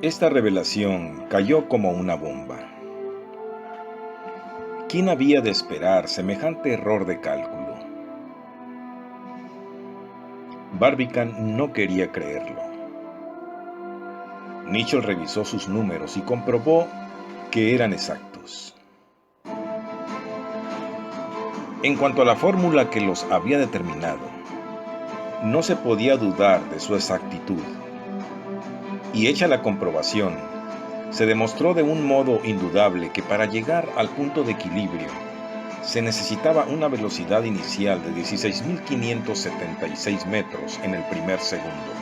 Esta revelación cayó como una bomba. ¿Quién había de esperar semejante error de cálculo? Barbicane no quería creerlo. Nicholl revisó sus números y comprobó que eran exactos. En cuanto a la fórmula que los había determinado, no se podía dudar de su exactitud. Y hecha la comprobación, se demostró de un modo indudable que para llegar al punto de equilibrio se necesitaba una velocidad inicial de 16.576 metros en el primer segundo.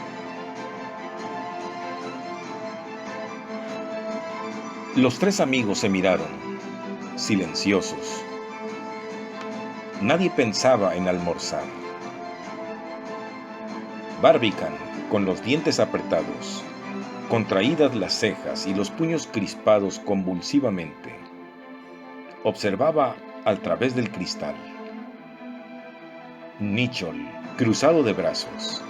Los tres amigos se miraron, silenciosos. Nadie pensaba en almorzar. Barbicane, con los dientes apretados, contraídas las cejas y los puños crispados convulsivamente, observaba al través del cristal. Nicholl, cruzado de brazos,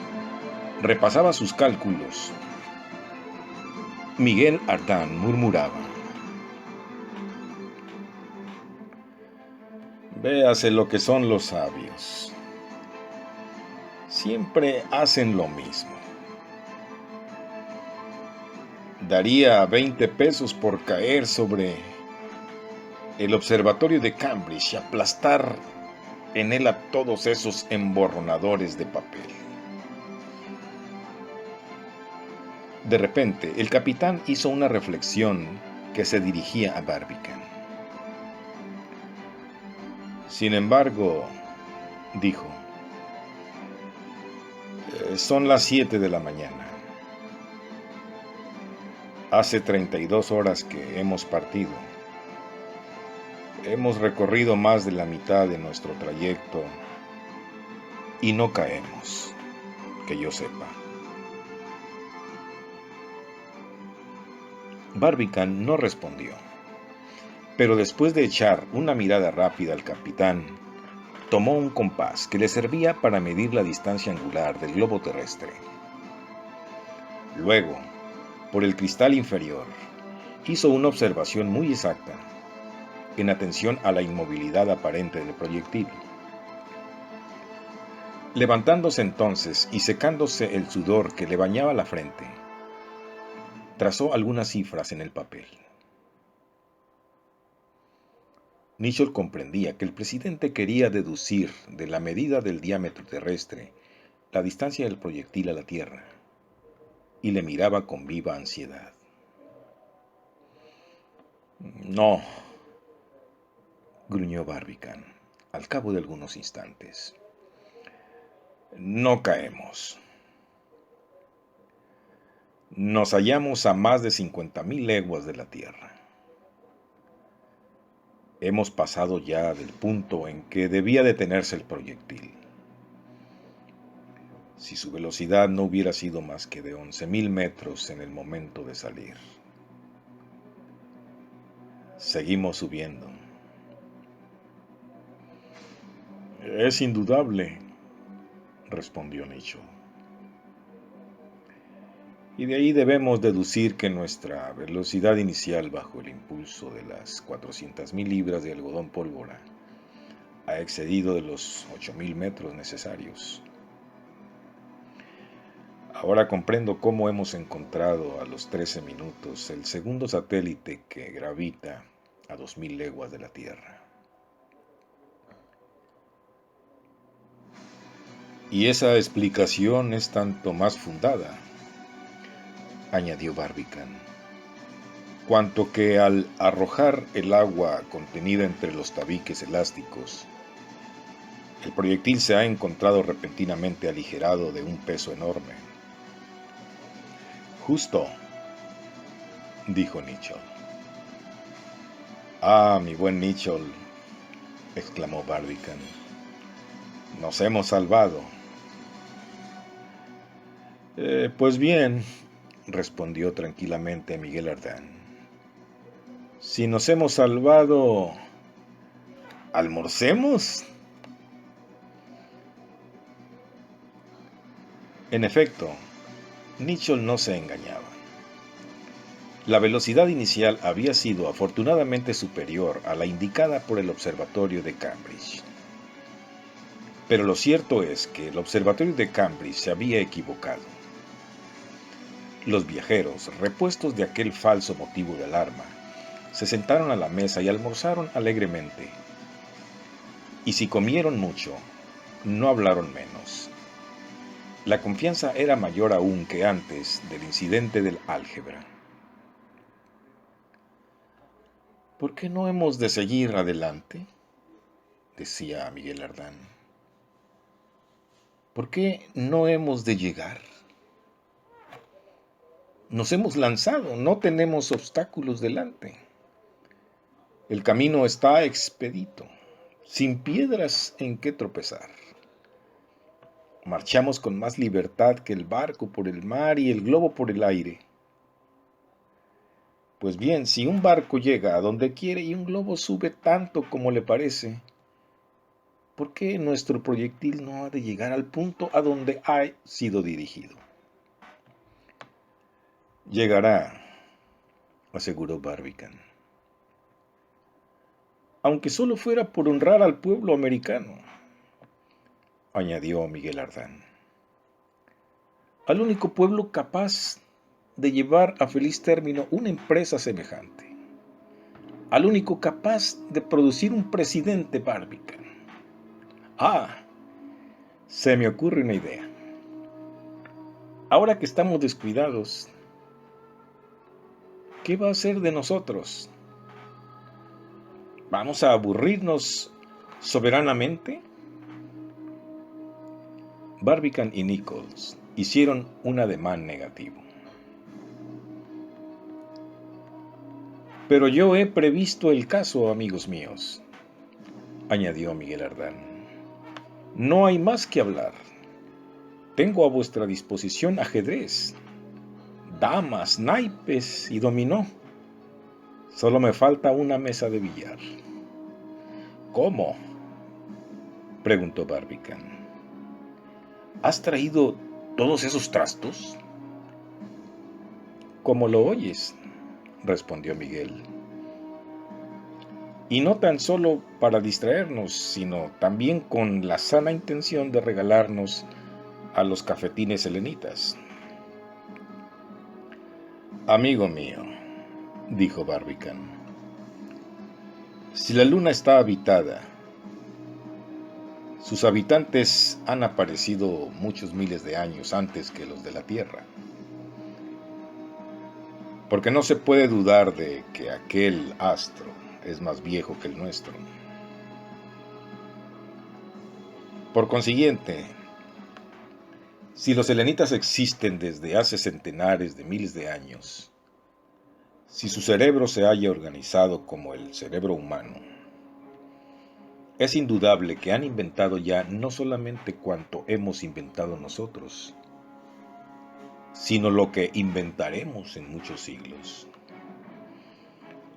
repasaba sus cálculos. Miguel Ardan murmuraba: «Véase lo que son los sabios. Siempre hacen lo mismo. Daría 20 pesos por caer sobre el observatorio de Cambridge y aplastar en él a todos esos emborronadores de papel». De repente, el capitán hizo una reflexión que se dirigía a Barbicane. «Sin embargo», dijo, «son las 7 de la mañana. Hace 32 horas que hemos partido. Hemos recorrido más de la mitad de nuestro trayecto y no caemos, que yo sepa». Barbicane no respondió, pero después de echar una mirada rápida al capitán, tomó un compás que le servía para medir la distancia angular del globo terrestre. Luego, por el cristal inferior, hizo una observación muy exacta, en atención a la inmovilidad aparente del proyectil. Levantándose entonces y secándose el sudor que le bañaba la frente, trazó algunas cifras en el papel. Nicholl comprendía que el presidente quería deducir de la medida del diámetro terrestre la distancia del proyectil a la Tierra, y le miraba con viva ansiedad. «No», gruñó Barbicane, al cabo de algunos instantes. «No caemos. Nos hallamos a más de 50.000 leguas de la Tierra. Hemos pasado ya del punto en que debía detenerse el proyectil. Si su velocidad no hubiera sido más que de 11.000 metros en el momento de salir. Seguimos subiendo». «Es indudable», respondió Nicholl. «Y de ahí debemos deducir que nuestra velocidad inicial bajo el impulso de las 400.000 libras de algodón pólvora ha excedido de los 8.000 metros necesarios. Ahora comprendo cómo hemos encontrado a los 13 minutos el segundo satélite que gravita a 2.000 leguas de la Tierra. Y esa explicación es tanto más fundada», añadió Barbicane, «cuanto que al arrojar el agua contenida entre los tabiques elásticos, el proyectil se ha encontrado repentinamente aligerado de un peso enorme». «Justo», dijo Nicholl. «Ah, mi buen Nicholl», exclamó Barbicane, «nos hemos salvado». «Pues bien», respondió tranquilamente Miguel Ardan, «si nos hemos salvado, ¿almorcemos?». En efecto, Nicholl no se engañaba. La velocidad inicial había sido afortunadamente superior a la indicada por el observatorio de Cambridge. Pero lo cierto es que el observatorio de Cambridge se había equivocado. Los viajeros, repuestos de aquel falso motivo de alarma, se sentaron a la mesa y almorzaron alegremente. Y si comieron mucho, no hablaron menos. La confianza era mayor aún que antes del incidente del álgebra. ¿Por qué no hemos de seguir adelante?, decía Miguel Ardán. ¿Por qué no hemos de llegar? Nos hemos lanzado, no tenemos obstáculos delante. El camino está expedito, sin piedras en que tropezar. Marchamos con más libertad que el barco por el mar y el globo por el aire. Pues bien, si un barco llega a donde quiere y un globo sube tanto como le parece, ¿por qué nuestro proyectil no ha de llegar al punto a donde ha sido dirigido? Llegará, aseguró Barbicane. Aunque solo fuera por honrar al pueblo americano, añadió Miguel Ardán. Al único pueblo capaz de llevar a feliz término una empresa semejante. Al único capaz de producir un presidente Barbicane. Se me ocurre una idea. Ahora que estamos descuidados, ¿qué va a hacer de nosotros? ¿Vamos a aburrirnos soberanamente? Barbicane y Nichols hicieron un ademán negativo. Pero yo he previsto el caso, amigos míos, añadió Miguel Ardán. No hay más que hablar. Tengo a vuestra disposición ajedrez, damas, naipes y dominó. Solo me falta una mesa de billar. ¿Cómo?, preguntó Barbicane. ¿Has traído todos esos trastos? Como lo oyes, respondió Miguel. Y no tan solo para distraernos, sino también con la sana intención de regalarnos a los cafetines selenitas. Amigo mío, dijo Barbicane, si la luna está habitada, sus habitantes han aparecido muchos miles de años antes que los de la Tierra. Porque no se puede dudar de que aquel astro es más viejo que el nuestro. Por consiguiente, si los selenitas existen desde hace centenares de miles de años, si su cerebro se haya organizado como el cerebro humano, es indudable que han inventado ya no solamente cuanto hemos inventado nosotros, sino lo que inventaremos en muchos siglos.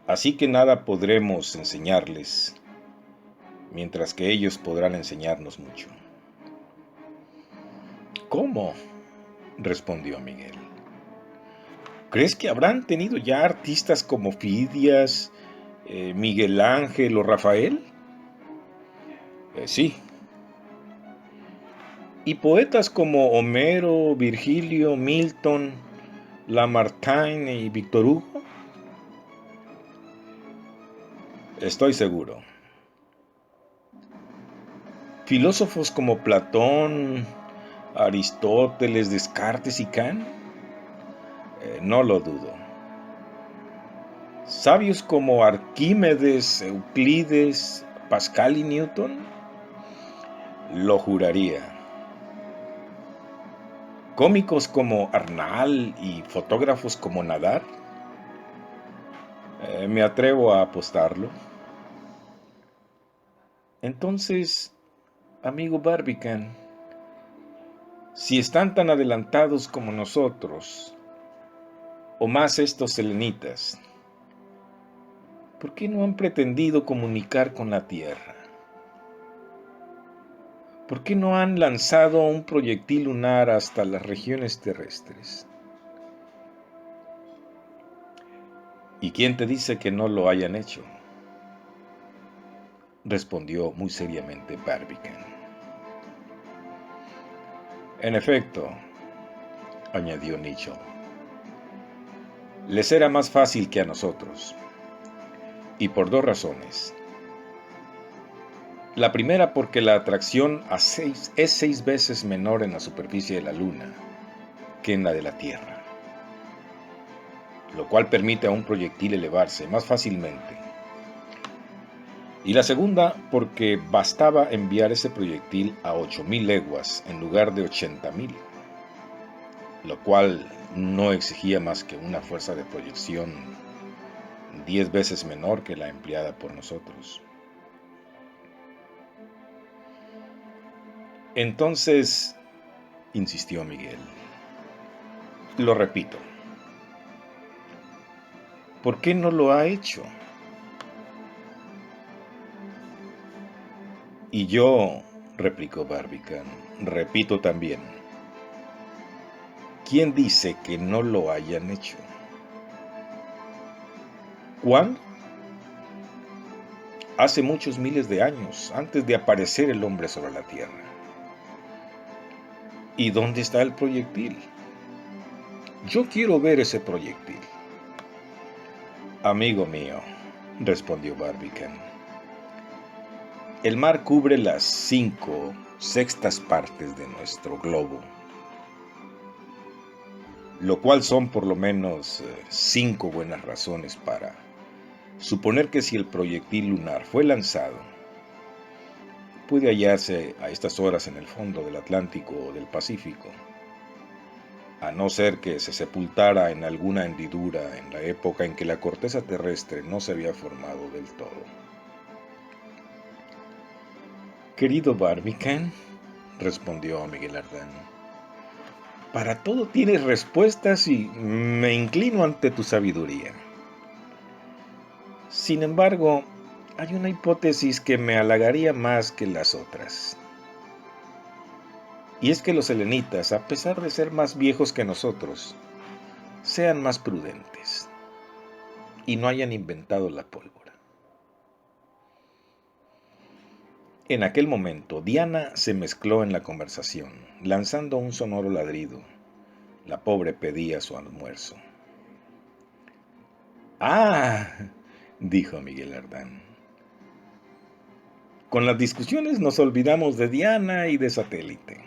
Así que nada podremos enseñarles, mientras que ellos podrán enseñarnos mucho. ¿Cómo?, respondió Miguel. ¿Crees que habrán tenido ya artistas como Fidias, Miguel Ángel o Rafael? Sí. ¿Y poetas como Homero, Virgilio, Milton, Lamartine y Víctor Hugo? Estoy seguro. ¿Filósofos como Platón, Aristóteles, Descartes y Kant? No lo dudo. ¿Sabios como Arquímedes, Euclides, Pascal y Newton? Lo juraría. ¿Cómicos como Arnal y fotógrafos como Nadar? Me atrevo a apostarlo. Entonces, amigo Barbicane, si están tan adelantados como nosotros, o más estos selenitas, ¿por qué no han pretendido comunicar con la Tierra? ¿Por qué no han lanzado un proyectil lunar hasta las regiones terrestres? ¿Y quién te dice que no lo hayan hecho?, respondió muy seriamente Barbicane. En efecto, añadió Nicholl, les era más fácil que a nosotros, y por 2 razones. La primera, porque la atracción es 6 veces menor en la superficie de la Luna que en la de la Tierra, lo cual permite a un proyectil elevarse más fácilmente. Y la segunda, porque bastaba enviar ese proyectil a 8.000 leguas en lugar de 80.000, lo cual no exigía más que una fuerza de proyección 10 veces menor que la empleada por nosotros. Entonces, insistió Miguel, lo repito, ¿por qué no lo ha hecho? Y yo, replicó Barbicane, repito también, ¿quién dice que no lo hayan hecho? ¿Cuándo? Hace muchos miles de años, antes de aparecer el hombre sobre la Tierra. ¿Y dónde está el proyectil? Yo quiero ver ese proyectil. Amigo mío, respondió Barbicane, el mar cubre las 5/6 partes de nuestro globo, lo cual son por lo menos 5 buenas razones para suponer que si el proyectil lunar fue lanzado, puede hallarse a estas horas en el fondo del Atlántico o del Pacífico, a no ser que se sepultara en alguna hendidura en la época en que la corteza terrestre no se había formado del todo. Querido Barbicane, respondió Miguel Ardan, para todo tienes respuestas y me inclino ante tu sabiduría. Sin embargo, hay una hipótesis que me halagaría más que las otras. Y es que los selenitas, a pesar de ser más viejos que nosotros, sean más prudentes y no hayan inventado la pólvora. En aquel momento, Diana se mezcló en la conversación, lanzando un sonoro ladrido. La pobre pedía su almuerzo. ¡Ah!, dijo Miguel Ardan. Con las discusiones nos olvidamos de Diana y de Satélite.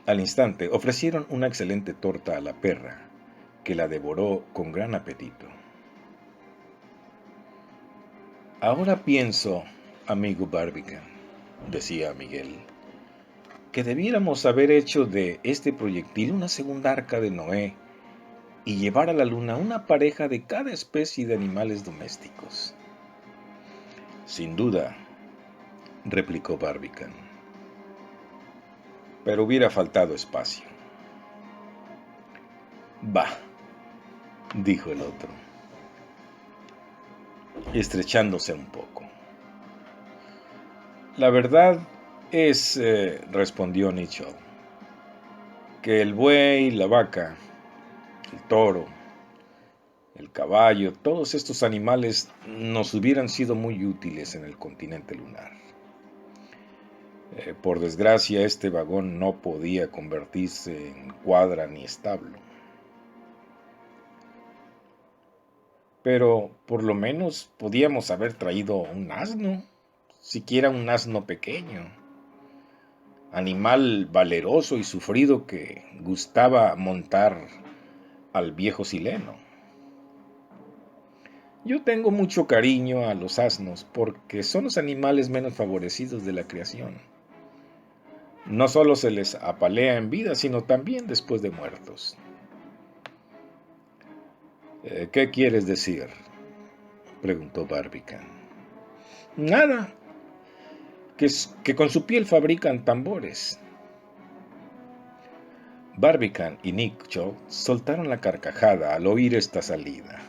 Al instante ofrecieron una excelente torta a la perra, que la devoró con gran apetito. Ahora pienso, amigo Barbicane, decía Miguel, que debiéramos haber hecho de este proyectil una segunda arca de Noé y llevar a la luna una pareja de cada especie de animales domésticos. Sin duda, replicó Barbicane, pero hubiera faltado espacio. Bah, dijo el otro, estrechándose un poco. La verdad es, respondió Nicholl, que el buey, la vaca, el toro, el caballo, todos estos animales nos hubieran sido muy útiles en el continente lunar. Por desgracia, este vagón no podía convertirse en cuadra ni establo. Pero por lo menos podíamos haber traído un asno, siquiera un asno pequeño, animal valeroso y sufrido que gustaba montar al viejo Sileno. Yo tengo mucho cariño a los asnos porque son los animales menos favorecidos de la creación. No solo se les apalea en vida, sino también después de muertos. ¿Qué quieres decir?, preguntó Barbicane. Nada, que con su piel fabrican tambores. Barbicane y Nicholl soltaron la carcajada al oír esta salida.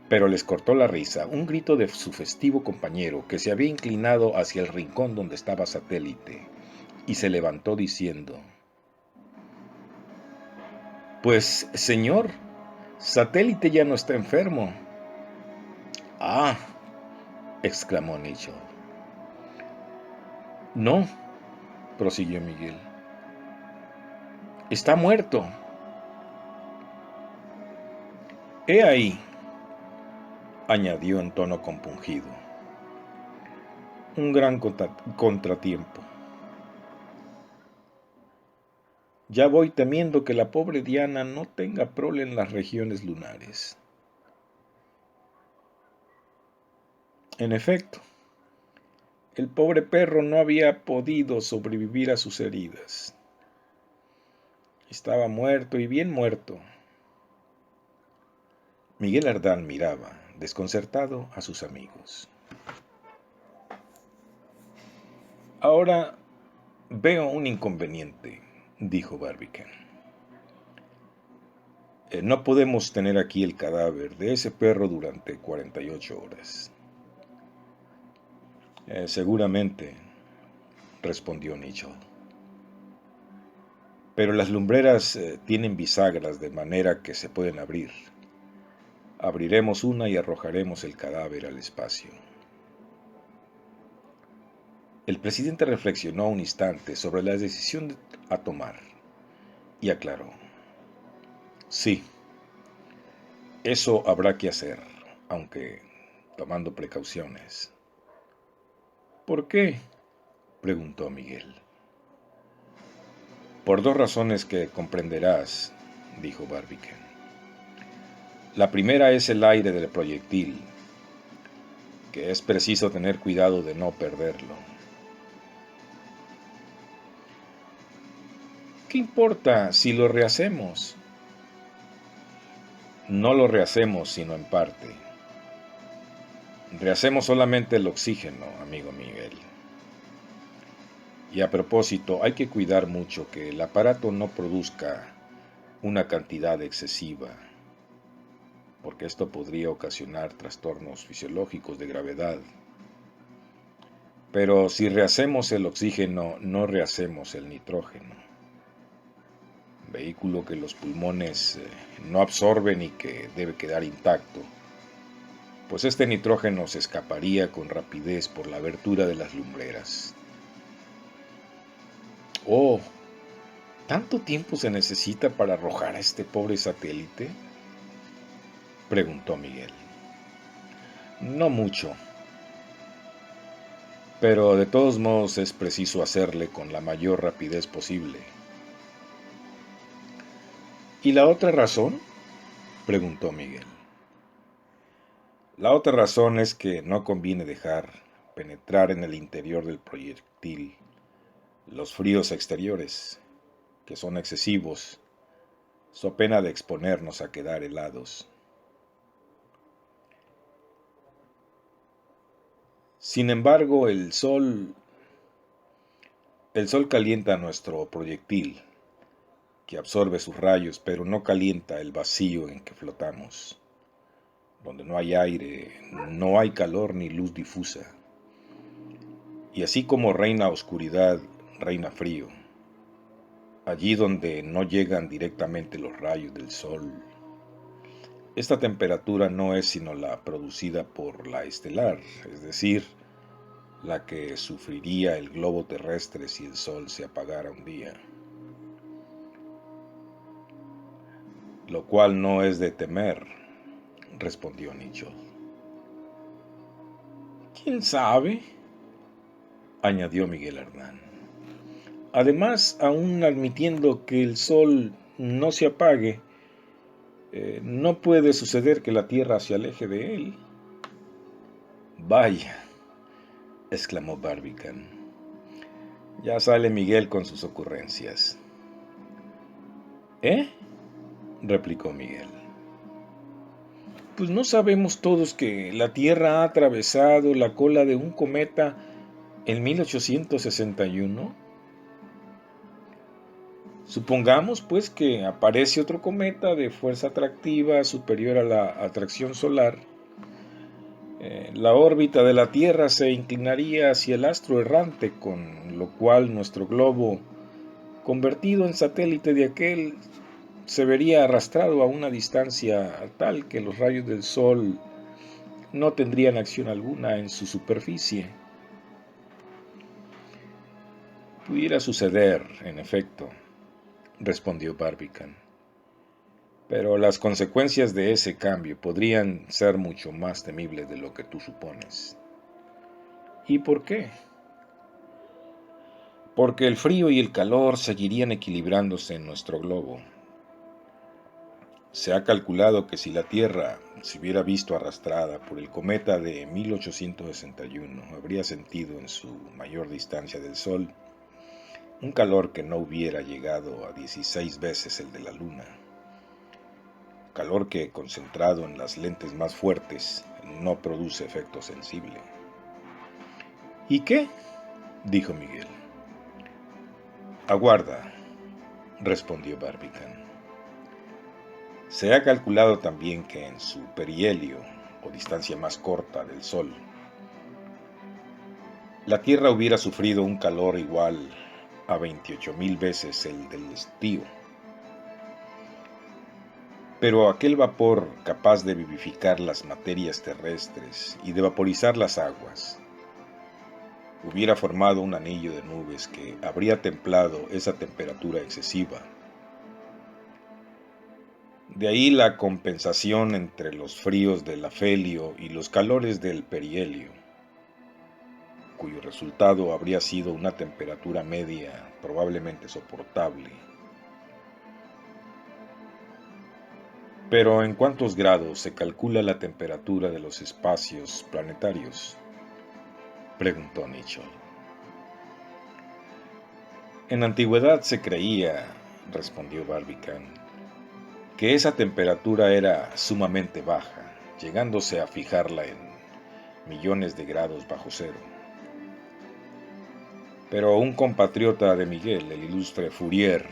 Pero les cortó la risa un grito de su festivo compañero, que se había inclinado hacia el rincón donde estaba Satélite, y se levantó diciendo: Pues, señor, Satélite ya no está enfermo. Ah, exclamó Nicholl. No, prosiguió Miguel. Está muerto. He ahí, añadió en tono compungido, un gran contratiempo. Ya voy temiendo que la pobre Diana no tenga prole en las regiones lunares. En efecto, el pobre perro no había podido sobrevivir a sus heridas. Estaba muerto y bien muerto. Miguel Ardán miraba, desconcertado, a sus amigos. Ahora veo un inconveniente, dijo Barbicane. No podemos tener aquí el cadáver de ese perro durante 48 horas. Seguramente, respondió Nicholl. Pero las lumbreras tienen bisagras de manera que se pueden abrir. Abriremos una y arrojaremos el cadáver al espacio. El presidente reflexionó un instante sobre la decisión a tomar y aclaró. Sí, eso habrá que hacer, aunque tomando precauciones. ¿Por qué?, preguntó Miguel. Por dos razones que comprenderás, dijo Barbicane. La primera es el aire del proyectil, que es preciso tener cuidado de no perderlo. ¿Qué importa si lo rehacemos? No lo rehacemos, sino en parte. Rehacemos solamente el oxígeno, amigo Miguel. Y a propósito, hay que cuidar mucho que el aparato no produzca una cantidad excesiva, porque esto podría ocasionar trastornos fisiológicos de gravedad. Pero si rehacemos el oxígeno, no rehacemos el nitrógeno, vehículo que los pulmones no absorben y que debe quedar intacto, pues este nitrógeno se escaparía con rapidez por la abertura de las lumbreras. Oh, ¿tanto tiempo se necesita para arrojar a este pobre satélite?, preguntó Miguel. No mucho, pero de todos modos es preciso hacerle con la mayor rapidez posible. ¿Y la otra razón?, preguntó Miguel. La otra razón es que no conviene dejar penetrar en el interior del proyectil los fríos exteriores, que son excesivos, so pena de exponernos a quedar helados. Sin embargo, el sol calienta nuestro proyectil, que absorbe sus rayos, pero no calienta el vacío en que flotamos, donde no hay aire, no hay calor ni luz difusa. Y así como reina oscuridad, reina frío. Allí donde no llegan directamente los rayos del sol. Esta temperatura no es sino la producida por la estelar, es decir, la que sufriría el globo terrestre si el sol se apagara un día. Lo cual no es de temer, respondió Nicholl. ¿Quién sabe?, añadió Miguel Ardán. Además, aún admitiendo que el sol no se apague, no puede suceder que la Tierra se aleje de él. Vaya, exclamó Barbicane. Ya sale Miguel con sus ocurrencias. ¿Eh?, replicó Miguel. Pues no sabemos todos que la Tierra ha atravesado la cola de un cometa en 1861. Supongamos, pues, que aparece otro cometa de fuerza atractiva superior a la atracción solar. La órbita de la Tierra se inclinaría hacia el astro errante, con lo cual nuestro globo, convertido en satélite de aquel, se vería arrastrado a una distancia tal que los rayos del sol no tendrían acción alguna en su superficie. Pudiera suceder, en efecto, respondió Barbicane, pero las consecuencias de ese cambio podrían ser mucho más temibles de lo que tú supones. ¿Y por qué? Porque el frío y el calor seguirían equilibrándose en nuestro globo. Se ha calculado que si la Tierra se hubiera visto arrastrada por el cometa de 1861, habría sentido en su mayor distancia del Sol un calor que no hubiera llegado a 16 veces el de la Luna. Calor que, concentrado en las lentes más fuertes, no produce efecto sensible. ¿Y qué? Dijo Miguel. Aguarda, respondió Barbicane. Se ha calculado también que en su perihelio, o distancia más corta del Sol, la Tierra hubiera sufrido un calor igual a 28.000 veces el del estío. Pero aquel vapor capaz de vivificar las materias terrestres y de vaporizar las aguas, hubiera formado un anillo de nubes que habría templado esa temperatura excesiva. De ahí la compensación entre los fríos del afelio y los calores del perihelio, cuyo resultado habría sido una temperatura media probablemente soportable. Pero ¿en cuántos grados se calcula la temperatura de los espacios planetarios?, preguntó Nicholl. En la antigüedad se creía, respondió Barbicane, que esa temperatura era sumamente baja, llegándose a fijarla en millones de grados bajo cero. Pero un compatriota de Miguel, el ilustre Fourier,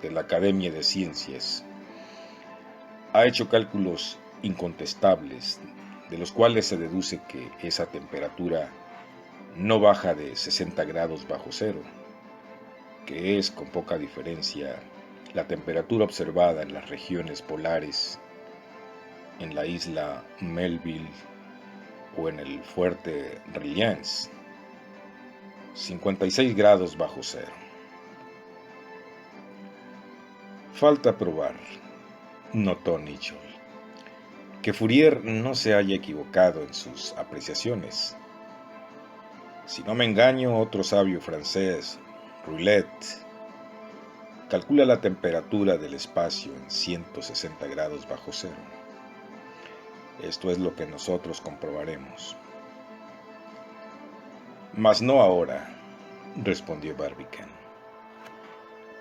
de la Academia de Ciencias, ha hecho cálculos incontestables, de los cuales se deduce que esa temperatura no baja de 60 grados bajo cero, que es, con poca diferencia, la temperatura observada en las regiones polares, en la isla Melville o en el fuerte Reliance, 56 grados bajo cero. Falta probar, notó Nicholl, que Fourier no se haya equivocado en sus apreciaciones. Si no me engaño, otro sabio francés, Roulet, calcula la temperatura del espacio en 160 grados bajo cero. Esto es lo que nosotros comprobaremos. Mas no ahora, respondió Barbicane,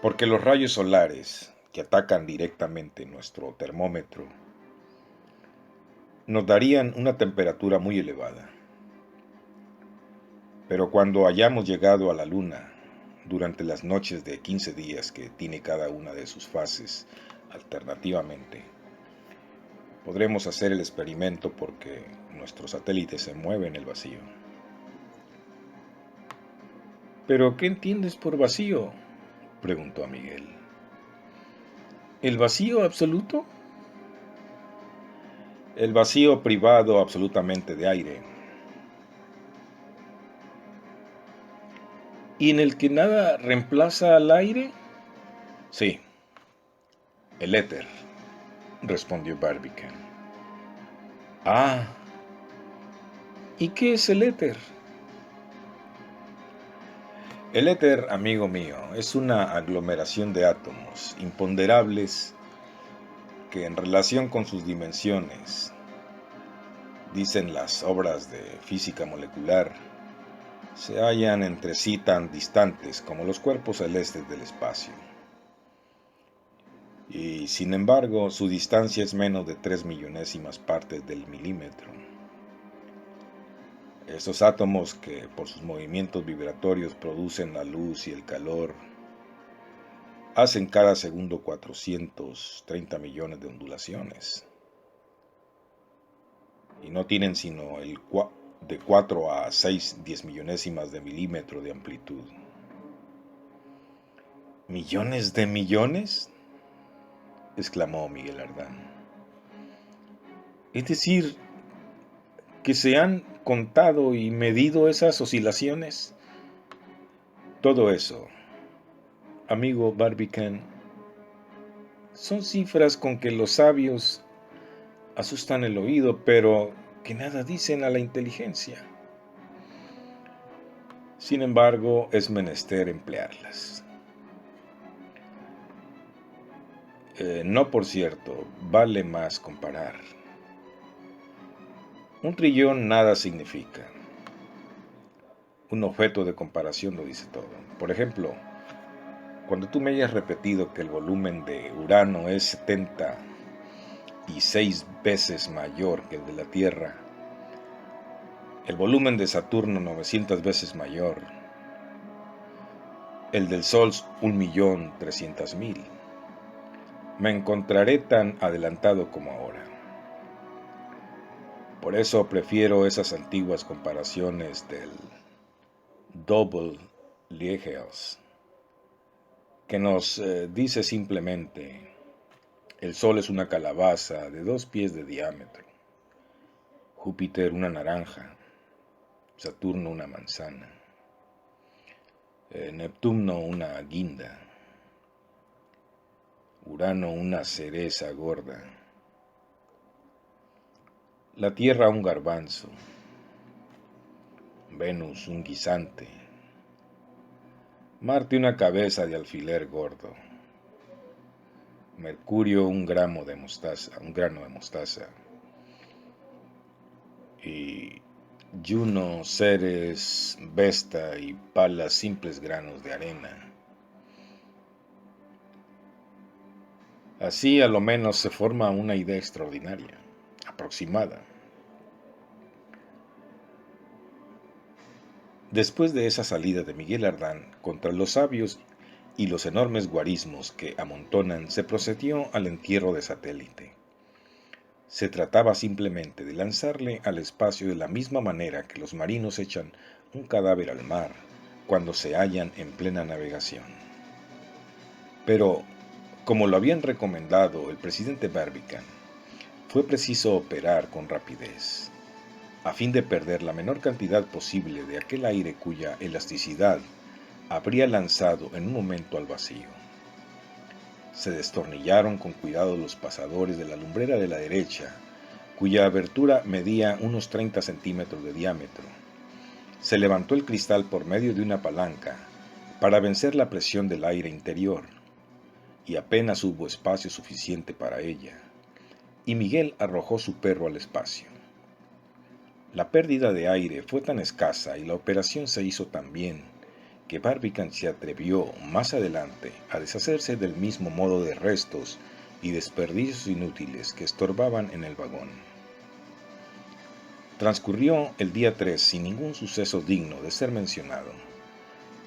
porque los rayos solares que atacan directamente nuestro termómetro nos darían una temperatura muy elevada. Pero cuando hayamos llegado a la Luna, durante las noches de 15 días que tiene cada una de sus fases alternativamente, podremos hacer el experimento porque nuestro satélite se mueve en el vacío. ¿Pero qué entiendes por vacío?, preguntó a Miguel. ¿El vacío absoluto? El vacío privado absolutamente de aire, ¿y en el que nada reemplaza al aire? Sí, el éter, respondió Barbicane. Ah, ¿y qué es el éter? El éter, amigo mío, es una aglomeración de átomos imponderables que, en relación con sus dimensiones, dicen las obras de física molecular, se hallan entre sí tan distantes como los cuerpos celestes del espacio. Y, sin embargo, su distancia es menos de 3 millonésimas partes del milímetro. Estos átomos que, por sus movimientos vibratorios, producen la luz y el calor, hacen cada segundo 430 millones de ondulaciones. Y no tienen sino de 4 a 6 diezmillonésimas de milímetro de amplitud. ¿Millones de millones?, exclamó Miguel Ardán. Es decir, que se han contado y medido esas oscilaciones. Todo eso, amigo Barbicane, son cifras con que los sabios asustan el oído, pero que nada dicen a la inteligencia. Sin embargo, es menester emplearlas. No, por cierto, vale más comparar. Un trillón nada significa. Un objeto de comparación lo dice todo. Por ejemplo, cuando tú me hayas repetido que el volumen de Urano es 76 veces mayor que el de la Tierra, el volumen de Saturno 900 veces mayor, el del Sol 1.300.000, me encontraré tan adelantado como ahora. Por eso prefiero esas antiguas comparaciones del Double Liegeos, que nos dice simplemente: el Sol es una calabaza de 2 pies de diámetro, Júpiter una naranja, Saturno una manzana, Neptuno una guinda, Urano una cereza gorda, la Tierra un garbanzo, Venus un guisante, Marte una cabeza de alfiler gordo, Mercurio un grano de mostaza, y Juno, Ceres, Vesta y Palas simples granos de arena. Así a lo menos se forma una idea extraordinaria, aproximada. Después de esa salida de Miguel Ardán contra los sabios y los enormes guarismos que amontonan, se procedió al entierro de Satélite. Se trataba simplemente de lanzarle al espacio de la misma manera que los marinos echan un cadáver al mar cuando se hallan en plena navegación. Pero, como lo habían recomendado el presidente Barbicane, fue preciso operar con rapidez, a fin de perder la menor cantidad posible de aquel aire cuya elasticidad habría lanzado en un momento al vacío. Se destornillaron con cuidado los pasadores de la lumbrera de la derecha, cuya abertura medía unos 30 centímetros de diámetro. Se levantó el cristal por medio de una palanca para vencer la presión del aire interior, y apenas hubo espacio suficiente para ella, y Miguel arrojó su perro al espacio. La pérdida de aire fue tan escasa y la operación se hizo tan bien que Barbicane se atrevió más adelante a deshacerse del mismo modo de restos y desperdicios inútiles que estorbaban en el vagón. Transcurrió el día 3 sin ningún suceso digno de ser mencionado,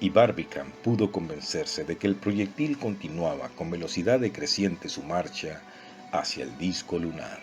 y Barbicane pudo convencerse de que el proyectil continuaba con velocidad decreciente su marcha hacia el disco lunar.